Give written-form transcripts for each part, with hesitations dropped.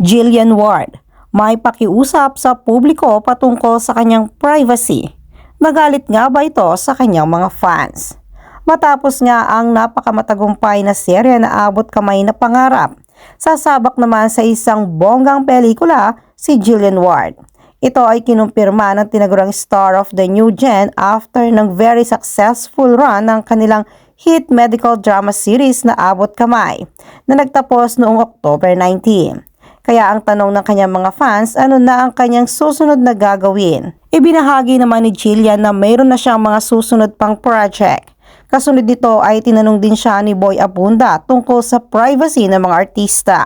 Jillian Ward, may pakiusap sa publiko patungkol sa kanyang privacy. Nagalit nga ba ito sa kanyang mga fans? Matapos nga ang napakamatagumpay na serye na abot kamay na pangarap, sasabak naman sa isang bonggang pelikula si Jillian Ward. Ito ay kinumpirma ng tinagurang star of the new gen after ng very successful run ng kanilang hit medical drama series na Abot Kamay na nagtapos noong October 19. Kaya ang tanong ng kanyang mga fans, ano na ang kanyang susunod na gagawin? Ibinahagi naman ni Jillian na mayroon na siyang mga susunod pang project. Kasunod dito ay tinanong din siya ni Boy Abunda tungkol sa privacy ng mga artista.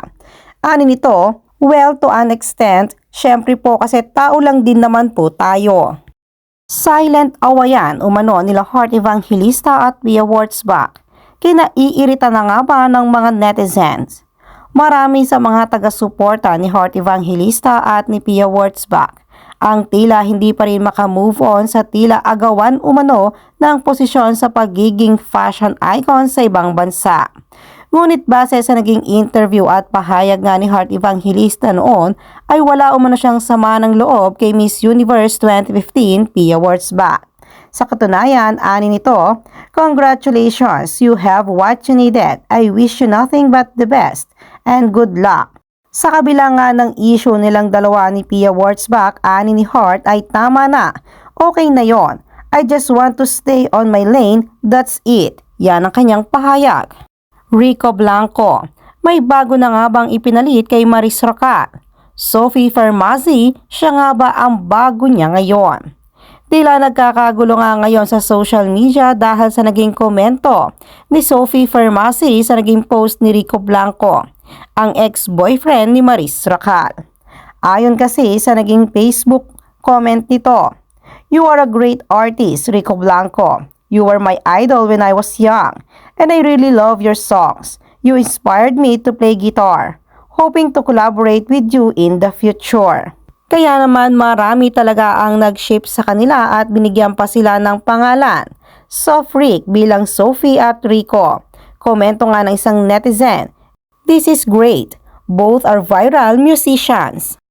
Ani nito, well, to an extent, syempre po kasi tao lang din naman po tayo. Silent awayan umano nila Heart Evangelista at Pia Wurtzbach. Kinaiirita na nga ba ng mga netizens? Marami sa mga taga-suporta ni Heart Evangelista at ni Pia Wurtzbach ang tila hindi pa rin makamove on sa tila agawan umano ng posisyon sa pagiging fashion icon sa ibang bansa. Ngunit base sa naging interview at pahayag nga ni Heart Evangelista noon ay wala umano siyang sama ng loob kay Miss Universe 2015 Pia Wurtzbach. Sa katunayan, ani nito, "Congratulations, you have what you needed. I wish you nothing but the best and good luck." Sa kabila nga ng issue nilang dalawa ni Pia Wurtzbach, ani ni Heart ay tama na. Okay na yon. I just want to stay on my lane, that's it. Yan ang kanyang pahayag. Rico Blanco, may bago na nga bang ipinalit kay Maris Rocat? Sophie Farmazi, siya nga ba ang bago niya ngayon? Tila nagkakagulo nga ngayon sa social media dahil sa naging komento ni Sophie Farmazi sa naging post ni Rico Blanco, ang ex-boyfriend ni Maris Rocat. Ayon kasi sa naging Facebook comment nito, "You are a great artist, Rico Blanco. You were my idol when I was young, and I really love your songs. You inspired me to play guitar. Hoping to collaborate with you in the future." Kaya naman marami talaga ang nag-ship sa kanila at binigyan pa sila ng pangalan, Sofric bilang Sophie at Rico. Komento nga ng isang netizen, "This is great. Both are viral musicians."